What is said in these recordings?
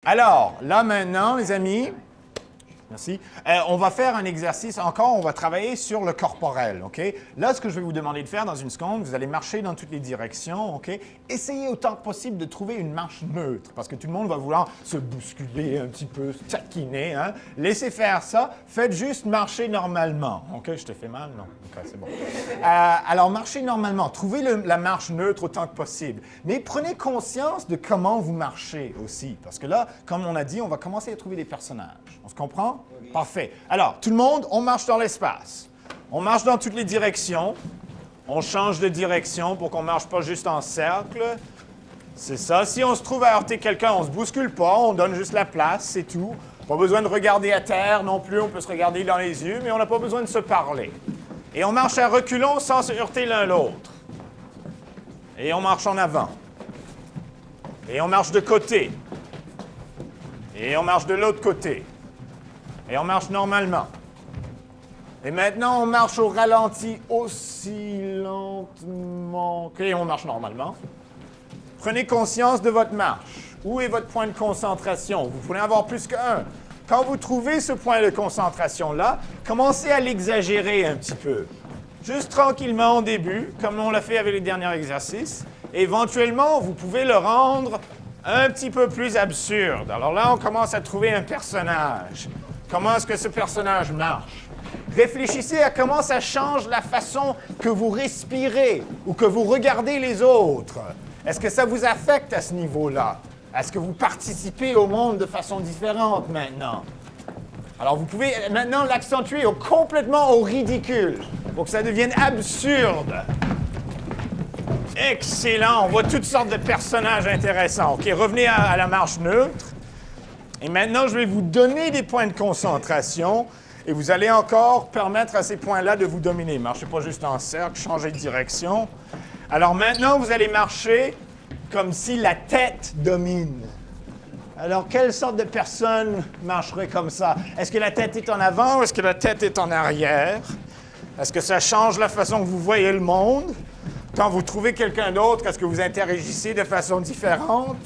Alors, là maintenant, mes amis, merci, on va faire un exercice encore, on va travailler sur le corporel, OK? Là, ce que je vais vous demander de faire dans une seconde, vous allez marcher dans toutes les directions, OK? Essayez autant que possible de trouver une marche neutre, parce que tout le monde va vouloir se bousculer un petit peu, se taquiner, hein? Laissez faire ça, faites juste marcher normalement. OK, je te fais mal? Non? OK, c'est bon. Alors, marchez normalement, trouvez la marche neutre autant que possible, mais prenez conscience de comment vous marchez aussi, parce que là, comme on a dit, on va commencer à trouver des personnages. On se comprend? Oui. Parfait. Alors, tout le monde, on marche dans l'espace. On marche dans toutes les directions. On change de direction pour qu'on ne marche pas juste en cercle. C'est ça. Si on se trouve à heurter quelqu'un, on ne se bouscule pas, on donne juste la place, c'est tout. Pas besoin de regarder à terre non plus, on peut se regarder dans les yeux, mais on n'a pas besoin de se parler. Et on marche à reculons sans se heurter l'un l'autre. Et on marche en avant. Et on marche de côté. Et on marche de l'autre côté. Et on marche normalement. Et maintenant, on marche au ralenti aussi lentement. OK, on marche normalement. Prenez conscience de votre marche. Où est votre point de concentration? Vous pouvez en avoir plus qu'un. Quand vous trouvez ce point de concentration-là, commencez à l'exagérer un petit peu. Juste tranquillement au début, comme on l'a fait avec les derniers exercices. Et éventuellement, vous pouvez le rendre un petit peu plus absurde. Alors là, on commence à trouver un personnage. Comment est-ce que ce personnage marche? Réfléchissez à comment ça change la façon que vous respirez ou que vous regardez les autres. Est-ce que ça vous affecte à ce niveau-là? Est-ce que vous participez au monde de façon différente maintenant? Alors, vous pouvez maintenant l'accentuer complètement au ridicule pour que ça devienne absurde. Excellent! On voit toutes sortes de personnages intéressants. OK, revenez à la marche neutre. Et maintenant, je vais vous donner des points de concentration et vous allez encore permettre à ces points-là de vous dominer. Marchez pas juste en cercle, changez de direction. Alors maintenant, vous allez marcher comme si la tête domine. Alors, quelle sorte de personne marcherait comme ça? Est-ce que la tête est en avant ou est-ce que la tête est en arrière? Est-ce que ça change la façon que vous voyez le monde? Quand vous trouvez quelqu'un d'autre, est-ce que vous interagissez de façon différente?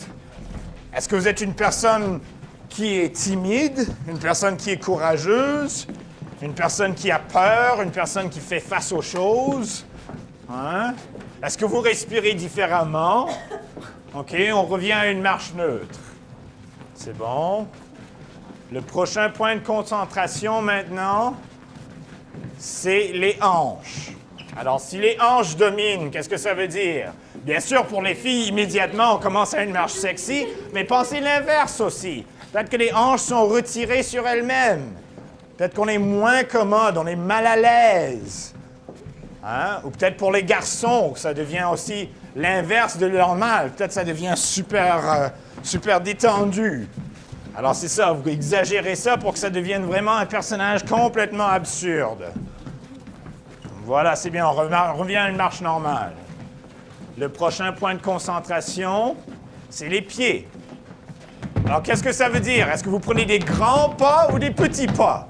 Est-ce que vous êtes une personne qui est timide, une personne qui est courageuse, une personne qui a peur, une personne qui fait face aux choses? Hein? Est-ce que vous respirez différemment? OK, on revient à une marche neutre. C'est bon. Le prochain point de concentration maintenant, c'est les hanches. Alors, si les hanches dominent, qu'est-ce que ça veut dire? Bien sûr, pour les filles, immédiatement, on commence à une marche sexy, mais pensez l'inverse aussi. Peut-être que les hanches sont retirées sur elles-mêmes. Peut-être qu'on est moins commode, on est mal à l'aise. Hein? Ou peut-être pour les garçons, ça devient aussi l'inverse de normal. Peut-être que ça devient super détendu. Alors c'est ça, vous exagérez ça pour que ça devienne vraiment un personnage complètement absurde. Voilà, c'est bien, on revient à une marche normale. Le prochain point de concentration, c'est les pieds. Alors, qu'est-ce que ça veut dire? Est-ce que vous prenez des grands pas ou des petits pas?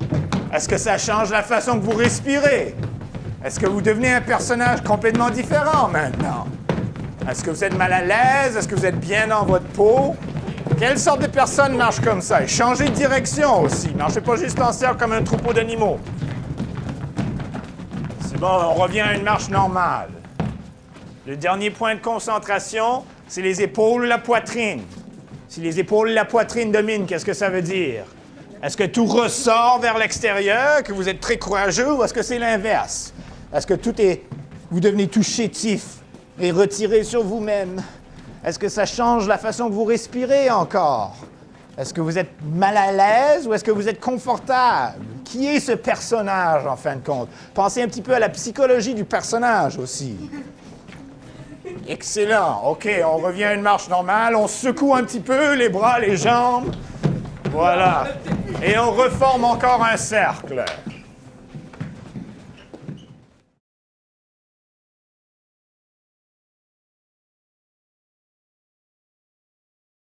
Est-ce que ça change la façon que vous respirez? Est-ce que vous devenez un personnage complètement différent maintenant? Est-ce que vous êtes mal à l'aise? Est-ce que vous êtes bien dans votre peau? Quelle sorte de personne marche comme ça? Et changez de direction aussi. Marchez pas juste en cercle comme un troupeau d'animaux. C'est bon, on revient à une marche normale. Le dernier point de concentration, c'est les épaules, la poitrine. Si les épaules et la poitrine dominent, qu'est-ce que ça veut dire? Est-ce que tout ressort vers l'extérieur, que vous êtes très courageux, ou est-ce que c'est l'inverse? Est-ce que vous devenez tout chétif et retiré sur vous-même? Est-ce que ça change la façon que vous respirez encore? Est-ce que vous êtes mal à l'aise ou est-ce que vous êtes confortable? Qui est ce personnage, en fin de compte? Pensez un petit peu à la psychologie du personnage aussi. Excellent. OK, on revient à une marche normale. On secoue un petit peu les bras, les jambes. Voilà. Et on reforme encore un cercle.